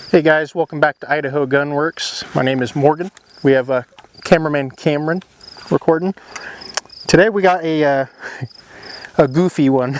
Hey guys, welcome back to Idaho Gunworks. My name is Morgan. We have cameraman Cameron recording. Today we got a goofy one.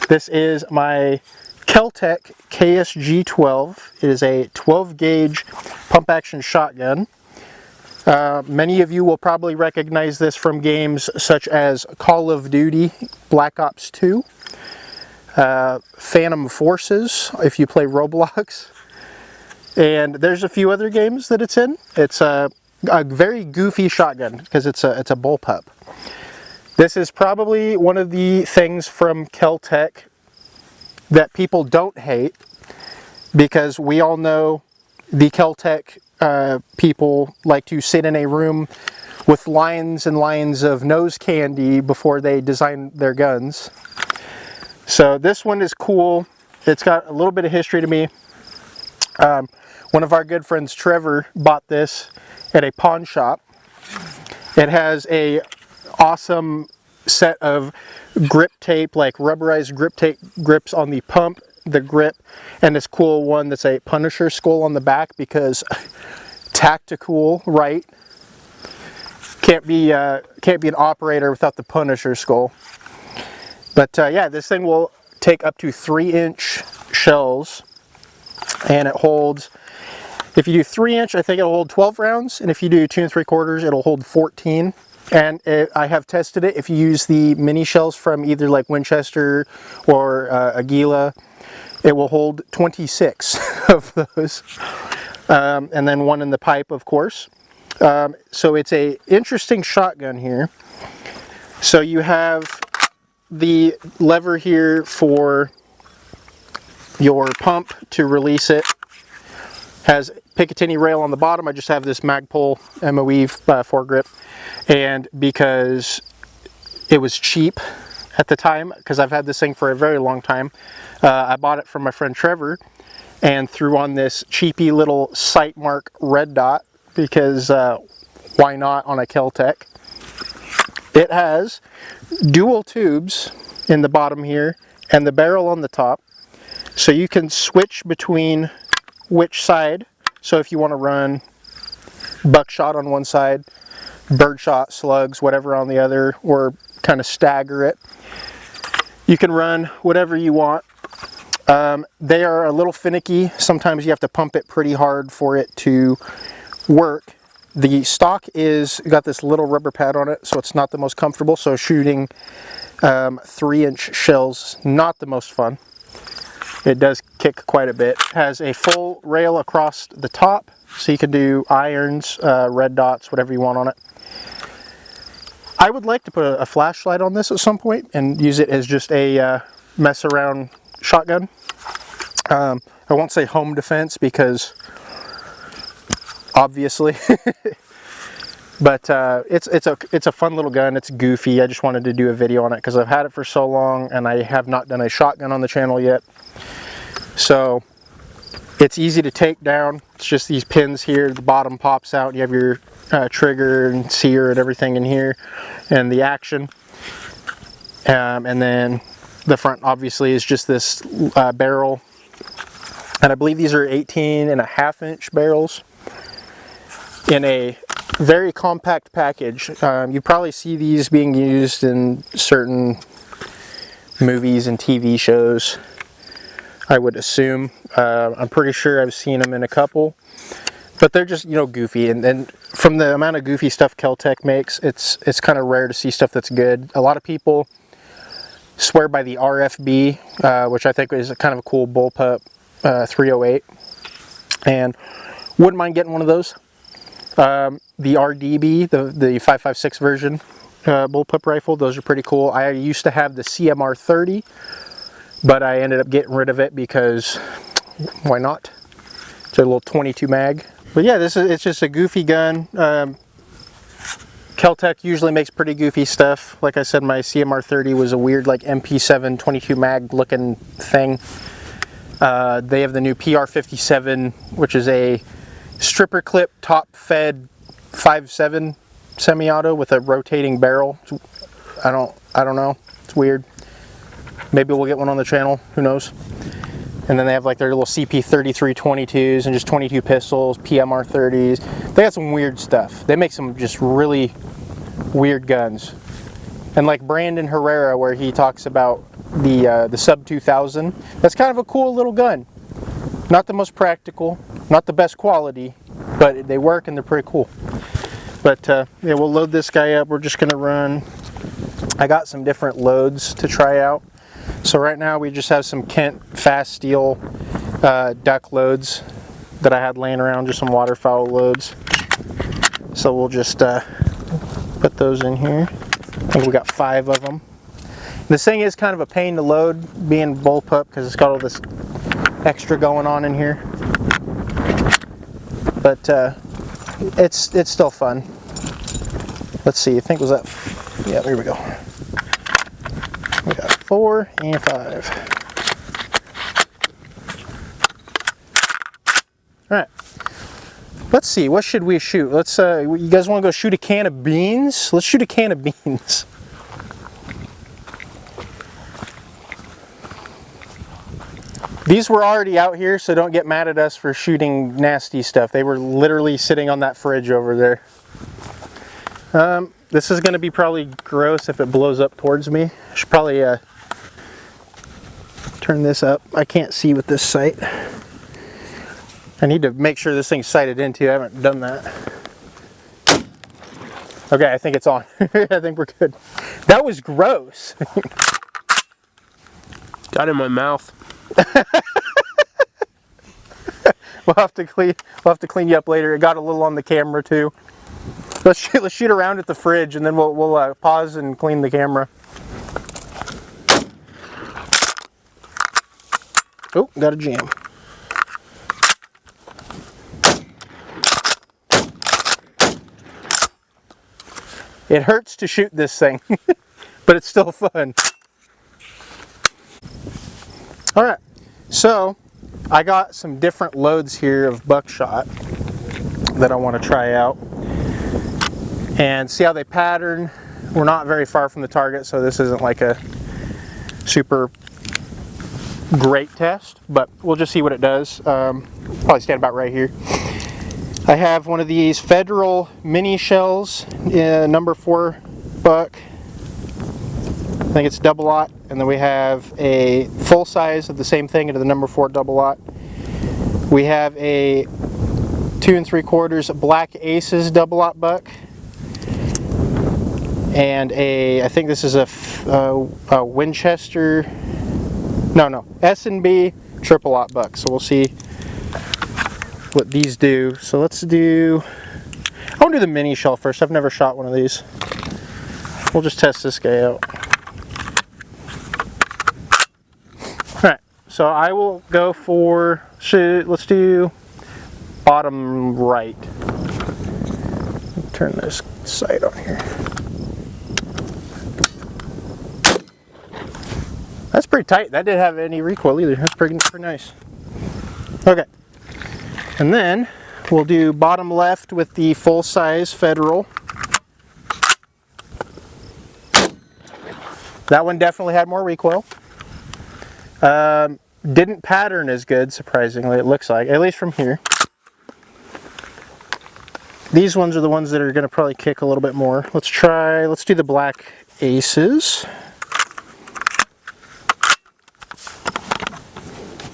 This is my KELTEC KSG-12. It is a 12 gauge pump action shotgun. Many of you will probably recognize this from games such as Call of Duty, Black Ops 2, Phantom Forces, if you play Roblox. And there's a few other games that it's in. It's a very goofy shotgun because it's a bullpup. This is probably one of the things from KELTEC that people don't hate, because we all know the KELTEC people like to sit in a room with lines and lines of nose candy before they design their guns. So this one is cool. It's got a little bit of history to me. One of our good friends, Trevor, bought this at a pawn shop. It has a awesome set of grip tape, like rubberized grip tape grips on the pump, the grip, and this cool one that's a Punisher skull on the back, because tactical, right? Can't be an operator without the Punisher skull. But yeah, this thing will take up to 3-inch shells, and it holds. If you do 3-inch, I think it'll hold 12 rounds, and if you do 2 3/4, it'll hold 14. And I have tested it. If you use the mini shells from either like Winchester or Aguila, it will hold 26 of those, and then one in the pipe, of course. So it's a interesting shotgun here. So you have the lever here for your pump to release it. Has Picatinny rail on the bottom. I just have this Magpul MOE foregrip, and because it was cheap at the time, because I've had this thing for a very long time, I bought it from my friend Trevor and threw on this cheapy little Sightmark red dot, because why not on a KELTEC. It has dual tubes in the bottom here and the barrel on the top, so you can switch between which side. So if you want to run buckshot on one side, birdshot, slugs, whatever on the other, or kind of stagger it, you can run whatever you want. They are a little finicky. Sometimes you have to pump it pretty hard for it to work. The stock is got this little rubber pad on it, so it's not the most comfortable. So shooting 3-inch shells, not the most fun. It does kick quite a bit. Has a full rail across the top, so you can do irons, red dots, whatever you want on it. I would like to put a flashlight on this at some point and use it as just a mess around shotgun. I won't say home defense, because obviously, but it's a fun little gun. It's goofy. I just wanted to do a video on it because I've had it for so long and I have not done a shotgun on the channel yet. So it's easy to take down. It's just these pins here. The bottom pops out. You have your trigger and sear and everything in here, and the action. And then the front obviously is just this barrel. And I believe these are 18.5-inch barrels in a very compact package. You probably see these being used in certain movies and TV shows, I would assume. I'm pretty sure I've seen them in a couple, but they're just, you know, goofy. And then from the amount of goofy stuff KELTEC makes, it's kind of rare to see stuff that's good. A lot of people swear by the RFB, which I think is kind of a cool bullpup 308, and wouldn't mind getting one of those. The RDB, the 5.56 version bullpup rifle, those are pretty cool. I used to have the CMR 30, but I ended up getting rid of it because why not? It's a little 22 mag. But yeah, it's just a goofy gun. KELTEC usually makes pretty goofy stuff. Like I said, my CMR 30 was a weird like MP7 22 mag looking thing. They have the new PR57, which is a stripper clip top fed 5.7 semi-auto with a rotating barrel. I don't know. It's weird. Maybe we'll get one on the channel. Who knows? And then they have like their little CP33 22s and just 22 pistols, PMR 30s. They got some weird stuff. They make some just really weird guns. And like Brandon Herrera, where he talks about the Sub 2000, that's kind of a cool little gun. Not the most practical, not the best quality, but they work and they're pretty cool. But yeah, we'll load this guy up. We're just gonna run. I got some different loads to try out. So right now we just have some Kent fast steel duck loads that I had laying around, just some waterfowl loads. So we'll just put those in here. I think we got 5 of them. This thing is kind of a pain to load, being bullpup, because it's got all this extra going on in here. But it's still fun. Let's see, I think was that, yeah, here we go. We got 4 and 5. All right. Let's see, what should we shoot? Let's, you guys want to go shoot a can of beans? Let's shoot a can of beans. These were already out here, so don't get mad at us for shooting nasty stuff. They were literally sitting on that fridge over there. This is going to be probably gross if it blows up towards me. I should probably turn this up. I can't see with this sight. I need to make sure this thing's sighted into. I haven't done that. Okay, I think it's on. I think we're good. That was gross. Got in my mouth. We'll have to clean you up later. It got a little on the camera too. Let's shoot around at the fridge and then we'll pause and clean the camera. Oh, got a jam. It hurts to shoot this thing, but it's still fun. All right, so I got some different loads here of buckshot that I want to try out and see how they pattern. We're not very far from the target, so this isn't like a super great test, but we'll just see what it does. Probably stand about right here. I have one of these Federal mini shells, number 4 buck. I think it's double aught, and then we have a full size of the same thing into the number 4 double aught. We have a 2 3/4 Black Aces double aught buck, and I think this is a Winchester, no, S&B triple aught buck. So we'll see what these do. So let's do, I want to do the mini shell first. I've never shot one of these. We'll just test this guy out. Alright, so I will go for, let's do bottom right. Turn this sight on here. That's pretty tight. That didn't have any recoil either. That's pretty nice. Okay. And then we'll do bottom left with the full size Federal. That one definitely had more recoil. Didn't pattern as good, surprisingly, it looks like, at least from here. These ones are the ones that are going to probably kick a little bit more. Let's do the Black Aces.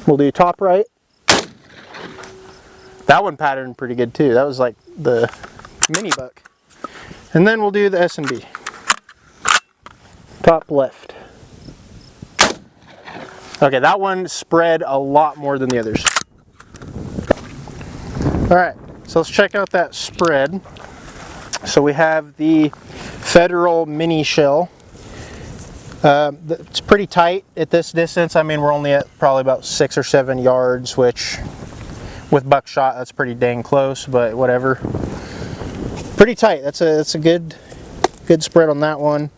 We'll do top right. That one patterned pretty good too. That was like the mini buck. And then we'll do the S&B. Top left. Okay, that one spread a lot more than the others. Alright, so let's check out that spread. So we have the Federal mini shell. It's pretty tight at this distance. I mean, we're only at probably about 6 or 7 yards, which with buckshot, that's pretty dang close, but whatever. Pretty tight. That's a good spread on that one.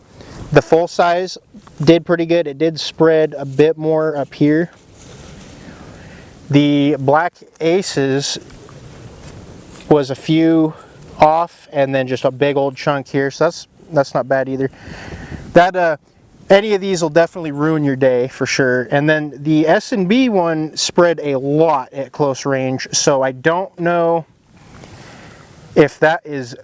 The full size did pretty good. It did spread a bit more up here. The Black Aces was a few off, and then just a big old chunk here. So that's not bad either. That any of these will definitely ruin your day for sure. And then the S&B one spread a lot at close range, so I don't know if that is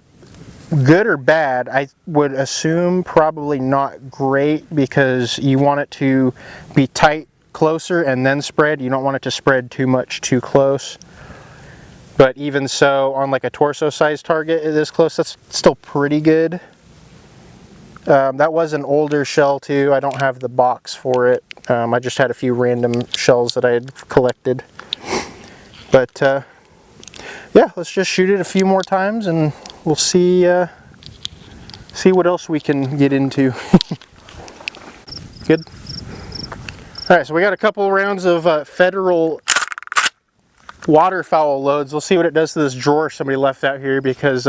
good or bad. I would assume probably not great, because you want it to be tight closer and then spread. You don't want it to spread too much too close. But even so, on like a torso size target this close, that's still pretty good. That was an older shell too. I don't have the box for it. I just had a few random shells that I had collected. But yeah, let's just shoot it a few more times and we'll see what else we can get into. Good. All right, so we got a couple rounds of federal waterfowl loads. We'll see what it does to this drawer somebody left out here, because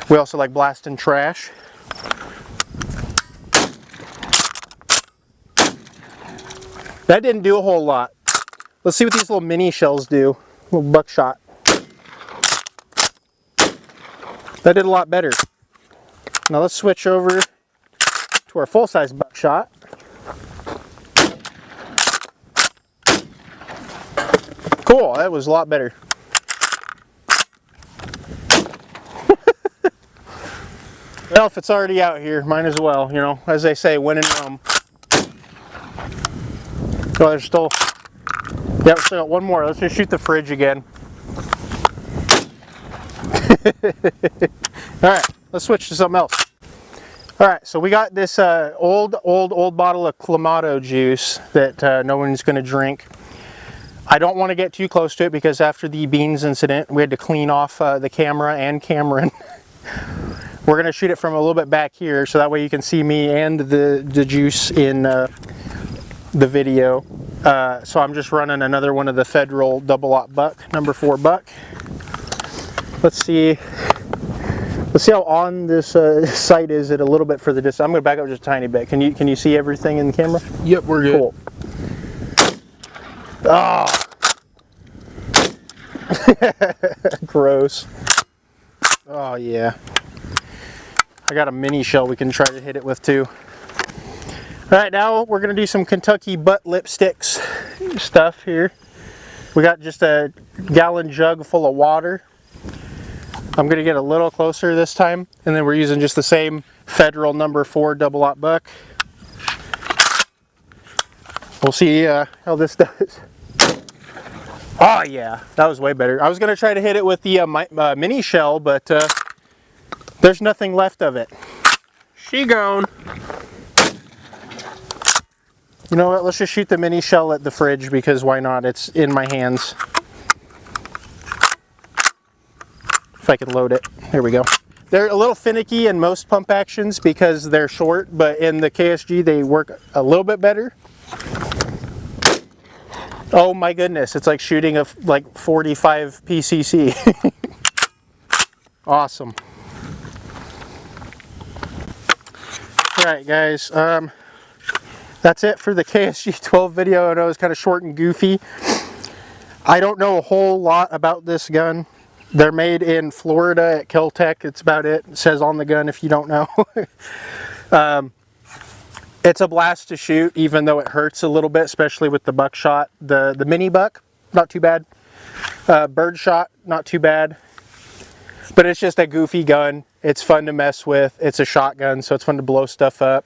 we also like blasting trash. That didn't do a whole lot. Let's see what these little mini shells do. Little buckshot. That did a lot better. Now let's switch over to our full-size buckshot. Cool, that was a lot better. Well, if it's already out here, might as well, you know, as they say, when in Rome. Oh, there's still, yeah, we still got one more. Let's just shoot the fridge again. Alright, let's switch to something else. Alright, so we got this old bottle of Clamato juice that no one's going to drink. I don't want to get too close to it, because after the beans incident, we had to clean off the camera and Cameron. We're going to shoot it from a little bit back here, so that way you can see me and the juice in the video. So I'm just running another one of the Federal double-aught buck, number 4 buck. Let's see how on this sight is it a little bit further distance. I'm going to back up just a tiny bit. Can you see everything in the camera? Yep, we're good. Cool. Oh. Gross. Oh yeah. I got a mini shell we can try to hit it with too. Alright, now we're going to do some Kentucky butt lipsticks stuff here. We got just a gallon jug full of water. I'm going to get a little closer this time, and then we're using just the same Federal number 4 double-aught buck. We'll see how this does. Oh yeah, that was way better. I was going to try to hit it with the mini shell, but there's nothing left of it. She gone. You know what, let's just shoot the mini shell at the fridge, because why not? It's in my hands. If I can load it. There we go. They're a little finicky in most pump actions because they're short, but in the KSG they work a little bit better. Oh my goodness, it's like shooting a like 45 PCC. Awesome. Alright guys, that's it for the KSG-12 video. I know it's kind of short and goofy. I don't know a whole lot about this gun. They're made in Florida at KELTEC. It's about it. It says on the gun if you don't know. It's a blast to shoot, even though it hurts a little bit, especially with the buckshot. The mini buck, not too bad. Bird shot, not too bad. But it's just a goofy gun. It's fun to mess with. It's a shotgun, so it's fun to blow stuff up,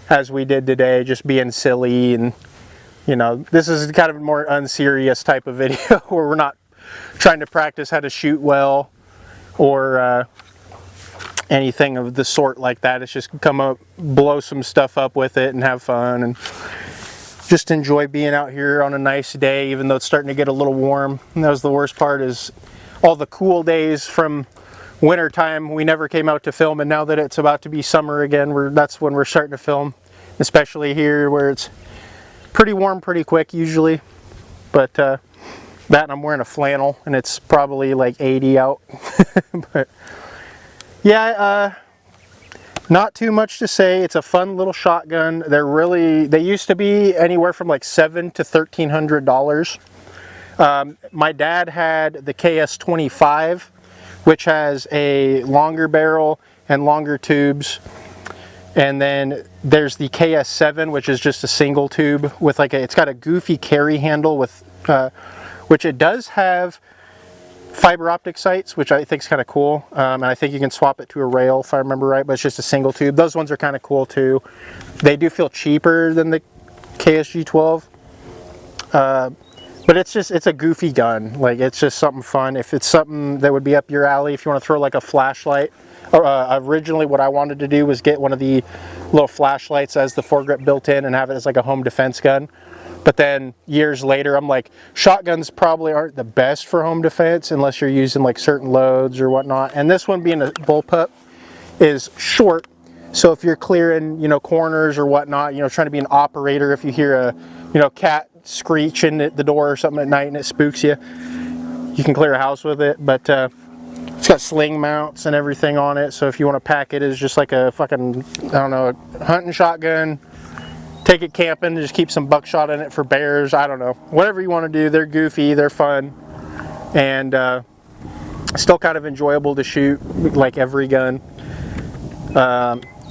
as we did today, just being silly. And you know, this is kind of a more unserious type of video where we're not trying to practice how to shoot well or anything of the sort like that. It's just come up, blow some stuff up with it and have fun, and just enjoy being out here on a nice day, even though it's starting to get a little warm. And that was the worst part, is all the cool days from winter time we never came out to film, and now that it's about to be summer again, that's when we're starting to film, especially here where it's pretty warm pretty quick usually. But that, and I'm wearing a flannel and it's probably like 80 out. But yeah, not too much to say. It's a fun little shotgun. They used to be anywhere from like $700 to $1,300. My dad had the KS-25, which has a longer barrel and longer tubes, And then there's the KS7, which is just a single tube with like it's got a goofy carry handle with, which it does have fiber optic sights, which I think is kind of cool. And I think you can swap it to a rail if I remember right, but it's just a single tube. Those ones are kind of cool too. They do feel cheaper than the KSG-12. But it's a goofy gun. Like, it's just something fun. If it's something that would be up your alley, if you want to throw like a flashlight. Or originally what I wanted to do was get one of the little flashlights as the foregrip built in and have it as like a home defense gun. But then years later, I'm like, shotguns probably aren't the best for home defense unless you're using like certain loads or whatnot. And this one being a bullpup is short. So if you're clearing, you know, corners or whatnot, you know, trying to be an operator, if you hear a, you know, cat screeching at the door or something at night and it spooks you, you can clear a house with it. But it's got sling mounts and everything on it, so if you want to pack it as just like a fucking, I don't know, a hunting shotgun, take it camping, just keep some buckshot in it for bears, I don't know. Whatever you want to do, they're goofy, they're fun, and still kind of enjoyable to shoot, like every gun,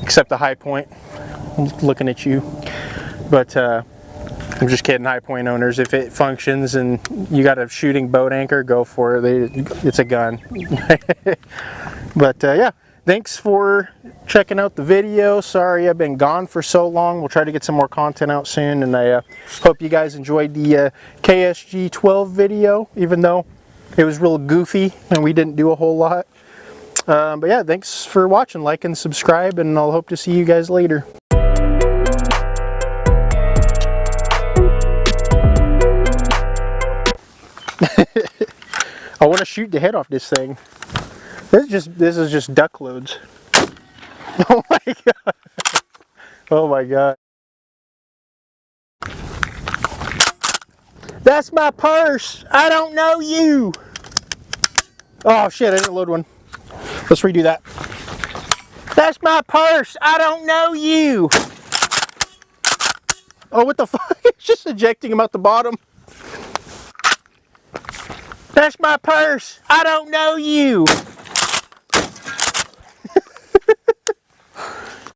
except the high point. I'm looking at you. But I'm just kidding, high point owners. If it functions and you got a shooting boat anchor, go for it. It's a gun. But yeah, thanks for checking out the video. Sorry I've been gone for so long. We'll try to get some more content out soon, and I hope you guys enjoyed the KSG-12 video, even though it was real goofy and we didn't do a whole lot. But yeah, thanks for watching. Like and subscribe, and I'll hope to see you guys later. I want to shoot the head off this thing. This is just duck loads. Oh my god. Oh my god. That's my purse. I don't know you. Oh shit, I didn't load one. Let's redo that. That's my purse. I don't know you. Oh, what the fuck? It's just ejecting him out the bottom. That's my purse. I don't know you.